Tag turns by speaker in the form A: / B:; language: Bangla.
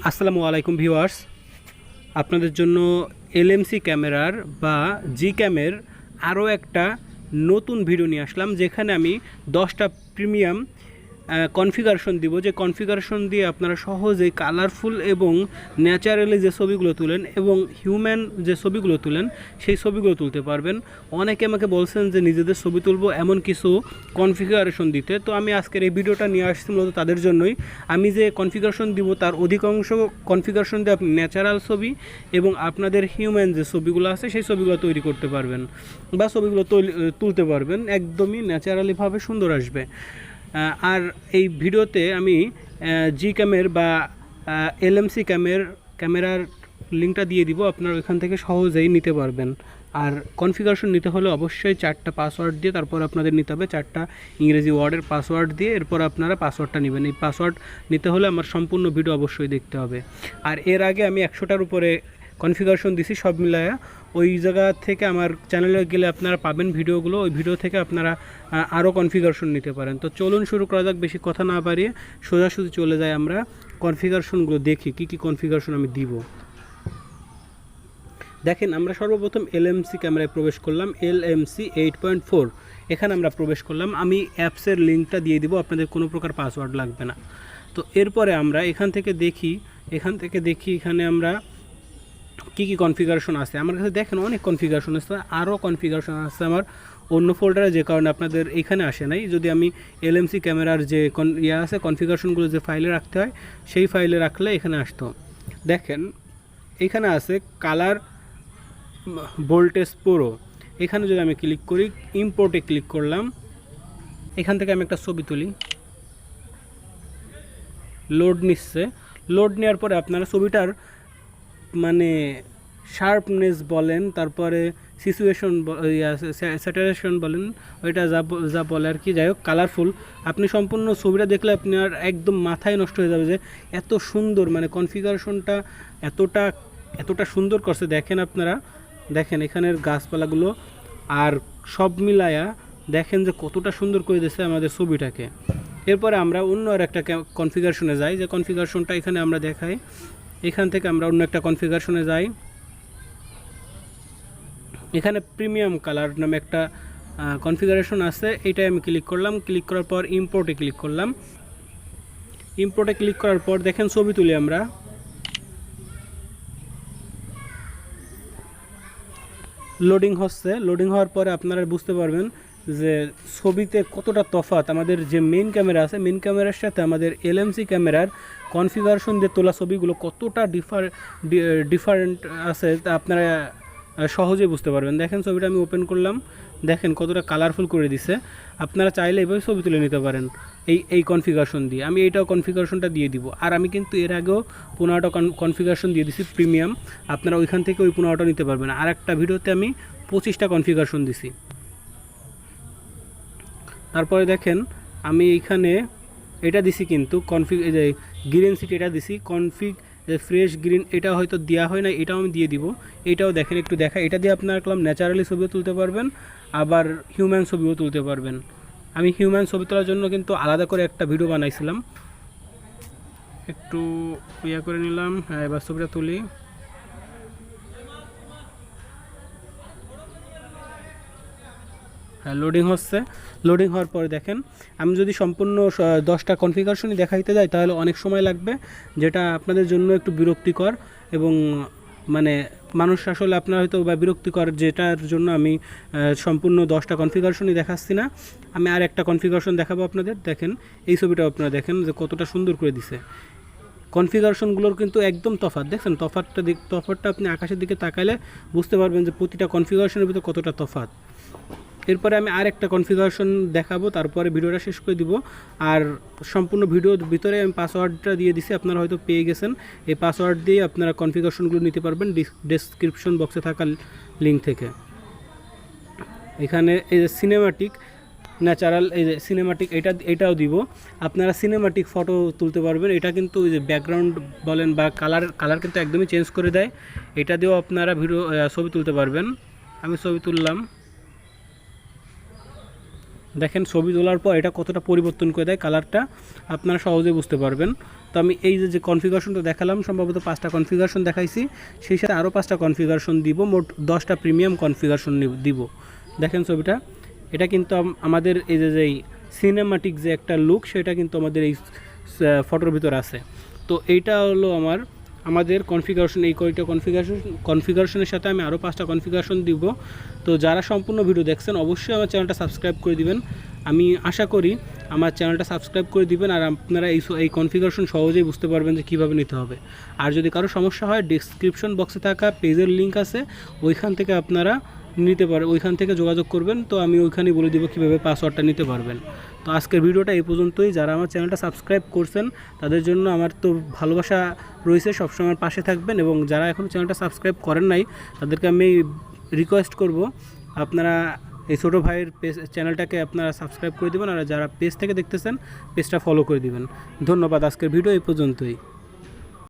A: আসসালামু আলাইকুম ভিউয়ার্স, আপনাদের জন্য এলএমসি ক্যামেরার বা জিক্যামের আরও একটা নতুন ভিডিও নিয়ে আসলাম, যেখানে আমি 10টা প্রিমিয়াম কনফিগারেশন দিব, যে কনফিগারেশন দিয়ে আপনারা সহজেই কালারফুল এবং ন্যাচারালি যে ছবিগুলো তুলেন এবং হিউম্যান যে ছবিগুলো তুলেন সেই ছবিগুলো তুলতে পারবেন। অনেকে আমাকে বলছেন যে নিজেদের ছবি তুলবো, এমন কিছু কনফিগারেশন দিতে। তো আমি আজকের এই ভিডিওটা নিয়ে আসছি মূলত তাদের জন্যই। আমি যে কনফিগারেশন দিব তার অধিকাংশ কনফিগারেশন দিয়ে আপনি ন্যাচারাল ছবি এবং আপনাদের হিউম্যান যে ছবিগুলো আছে সেই ছবিগুলো তৈরি করতে পারবেন বা ছবিগুলো তুলতে পারবেন, একদমই ন্যাচারালিভাবে সুন্দর আসবে। আর এই ভিডিওতে আমি জিক্যামের বা এলএমসি ক্যামেরার লিঙ্কটা দিয়ে দিব, আপনারা ওইখান থেকে সহজেই নিতে পারবেন। আর কনফিগারেশন নিতে হলে অবশ্যই 4টা পাসওয়ার্ড দিয়ে তারপর আপনাদের নিতে হবে, 4টা ইংরেজি ওয়ার্ডের পাসওয়ার্ড দিয়ে এরপর আপনারা পাসওয়ার্ডটা নেবেন। এই পাসওয়ার্ড নিতে হলে আমার সম্পূর্ণ ভিডিও অবশ্যই দেখতে হবে। আর এর আগে আমি 100টার উপরে কনফিগারেশন দিছি সব মিলায়া, ওই জায়গা থেকে আমার চ্যানেলে গেলে আপনারা পাবেন ভিডিওগুলো, ওই ভিডিও থেকে আপনারা আরও কনফিগারেশন নিতে পারেন। তো চলুন শুরু করা যাক, বেশি কথা না বাড়িয়ে সোজাসুজি চলে যায় আমরা কনফিগারেশনগুলো দেখি কী কী কনফিগারেশন আমি দিব। দেখেন, আমরা সর্বপ্রথম এলএমসি ক্যামেরায় প্রবেশ করলাম, LMC 8.4 এখানে আমরা প্রবেশ করলাম। আমি অ্যাপসের লিঙ্কটা দিয়ে দিব, আপনাদের কোনো প্রকার পাসওয়ার্ড লাগবে না। তো এরপরে আমরা এখান থেকে দেখি এখানে আমরা কী কী কনফিগারেশন আছে। আমার কাছে দেখেন অনেক কনফিগারেশন আছে, আরও কনফিগারেশন আছে আমার অন্য ফোল্ডারে, যে কারণে আপনাদের এইখানে আসে নাই। যদি আমি এলএমসি ক্যামেরার যে আছে কনফিগারেশনগুলো যে ফাইলে রাখতে হয় সেই ফাইলে রাখলে এখানে আসতো। দেখেন এখানে আছে কালার ভোল্টেজ প্রো। এখানে যদি আমি ক্লিক করি, ইম্পোর্টে ক্লিক করলাম, এখান থেকে আমি একটা ছবি তুলি, লোড নিচ্ছে। লোড নেওয়ার পরে আপনারা ছবিটার মানে শার্পনেস বলেন, তারপরে সিচুয়েশন স্যাটারেশন বলেন, ওইটা যা বলে আর কি, যাই হোক কালারফুল। আপনি সম্পূর্ণ ছবিটা দেখলে আপনার একদম মাথায় নষ্ট হয়ে যাবে যে এত সুন্দর, মানে কনফিগারেশনটা এতটা সুন্দর করছে। দেখেন আপনারা, দেখেন এখানের গাছপালাগুলো আর সব মিলায়া দেখেন যে কতটা সুন্দর করে দিয়েছে আমাদের ছবিটাকে। এরপরে আমরা অন্য আর একটা কনফিগারেশনে যাই, যে কনফিগারেশনটা এখানে আমরা দেখাই। এখান থেকে আমরা অন্য একটা কনফিগারেশনে যাই। এখানে প্রিমিয়াম কালার নামে একটা কনফিগারেশন আছে, এইটাই আমি ক্লিক করলাম। ক্লিক করার পর ইম্পোর্টে ক্লিক করলাম। ইম্পোর্টে ক্লিক করার পর দেখেন ছবি তুলি আমরা। লোডিং হচ্ছে, লোডিং হওয়ার পরে আপনারা বুঝতে পারবেন যে ছবিতে কতটা তফাৎ। আমাদের যে মেইন ক্যামেরা আছে, মেইন ক্যামেরার সাথে আমাদের এলএমসি ক্যামেরার কনফিগারেশন দিয়ে তোলা ছবিগুলো কতটা ডিফারেন্ট আছে তা আপনারা সহজেই বুঝতে পারবেন। দেখেন ছবিটা আমি ওপেন করলাম, দেখেন কতটা কালারফুল করে দিছে। আপনারা চাইলে এইভাবে ছবি তুলে নিতে পারেন এই কনফিগারেশন দিয়ে। আমি এইটাও কনফিগারেশনটা দিয়ে দিব। আর আমি কিন্তু এর আগেও 15টা কনফিগারেশন দিয়ে দিছি প্রিমিয়াম, আপনারা ওইখান থেকে ওই 15টা নিতে পারবেন। আর একটা ভিডিওতে আমি 25টা কনফিগারেশন দিছি। তারপরে দেখেন আমি এইখানে এটা দিছি, কিন্তু যে গ্রিন সিটি এটা দিছি, কনফিগ ফ্রেশ গ্রিন এটা হয়তো দেওয়া হয় না, এটাও আমি দিয়ে দিব। এটাও দেখেন, একটু দেখা, এটা দিয়ে আপনারা ন্যাচারালি ছবিও তুলতে পারবেন, আবার হিউম্যান ছবিও তুলতে পারবেন। আমি হিউম্যান ছবি তোলার জন্য কিন্তু আলাদা করে একটা ভিডিও বানাইছিলাম, একটু করে নিলাম। হ্যাঁ, এবার ছবিটা তুলি। হ্যাঁ, লোডিং হচ্ছে। লোডিং হওয়ার পরে দেখেন, আমি যদি সম্পূর্ণ 10টা কনফিগারেশনই দেখাইতে যাই তাহলে অনেক সময় লাগবে, যেটা আপনাদের জন্য একটু বিরক্তিকর এবং মানে মানুষ আসলে আপনার হয়তো বা বিরক্তিকর, যেটার জন্য আমি সম্পূর্ণ 10টা কনফিগারেশনই দেখাচ্ছি না। আমি আর একটা কনফিগারেশন দেখাবো আপনাদের। দেখেন এই ছবিটাও আপনারা দেখেন যে কতটা সুন্দর করে দিছে। কনফিগারেশনগুলোর কিন্তু একদম তফাৎ, দেখছেন তফাৎটা আপনি আকাশের দিকে তাকাইলে বুঝতে পারবেন যে প্রতিটা কনফিগারেশনের ভিতরে কতটা তফাৎ। এরপরে আমি আর একটা কনফিগারেশন দেখাবো, তারপরে ভিডিওটা শেষ করে দিব। আর সম্পূর্ণ ভিডিওর ভিতরে আমি পাসওয়ার্ডটা দিয়ে দিছি, আপনারা হয়তো পেয়ে গেছেন। এই পাসওয়ার্ড দিয়ে আপনারা কনফিগারেশনগুলো নিতে পারবেন ডেসক্রিপশন বক্সে থাকা লিঙ্ক থেকে। এখানে এই যে সিনেমাটিক ন্যাচারাল, এই যে সিনেমাটিক এটাও দিব। আপনারা সিনেমাটিক ফটো তুলতে পারবেন। এটা কিন্তু ওই যে ব্যাকগ্রাউন্ড বলেন বা কালার কিন্তু একদমই চেঞ্জ করে দেয়। এটা দিয়েও আপনারা ছবি তুলতে পারবেন। আমি ছবি তুললাম। দেখেন ছবি তোলার পর এটা কতটা পরিবর্তন করে দেয় কালারটা, আপনারা সহজেই বুঝতে পারবেন। তো আমি এই যে কনফিগারেশনটা দেখালাম, সম্ভবত 5টা কনফিগারেশন দেখাইছি, সেই সাথে আরও 5টা কনফিগারেশন দিব, মোট 10টা প্রিমিয়াম কনফিগারেশন দিব। দেখেন ছবিটা, এটা কিন্তু আমাদের এই যে সিনেমাটিক যে একটা লুক, সেটা কিন্তু আমাদের এই ফটোর ভিতর আছে। তো এইটা হলো আমাদের কনফিগারেশন, এই কয়টা কনফিগারেশনের সাথে আমি আরও 5টা কনফিগারেশন দিব। তো যারা সম্পূর্ণ ভিডিও দেখছেন অবশ্যই আমার চ্যানেলটা সাবস্ক্রাইব করে দিবেন। আমি আশা করি আমার চ্যানেলটা সাবস্ক্রাইব করে দিবেন, আর আপনারা এই কনফিগারেশন সহজেই বুঝতে পারবেন যে কীভাবে নিতে হবে। আর যদি কারো সমস্যা হয়, ডিসক্রিপশন বক্সে থাকা পেজের লিঙ্ক আছে, ওইখান থেকে আপনারা নিতে পারে, ওইখান থেকে যোগাযোগ করবেন। তো আমি ওইখানেই বলে দিব কীভাবে পাসওয়ার্ডটা নিতে পারবেন। তো আজকের ভিডিওটা এই পর্যন্তই। যারা আমার চ্যানেলটা সাবস্ক্রাইব করছেন তাদের জন্য আমার তো ভালোবাসা রয়েছে, সবসময় পাশে থাকবেন। এবং যারা এখনও চ্যানেলটা সাবস্ক্রাইব করেন নাই তাদেরকে আমি রিকোয়েস্ট করব, আপনারা এই ছোটো ভাইয়ের চ্যানেলটাকে আপনারা সাবস্ক্রাইব করে দেবেন, আর যারা পেজ থেকে দেখতেছেন পেজটা ফলো করে দিবেন। ধন্যবাদ। আজকের ভিডিও এই পর্যন্তই।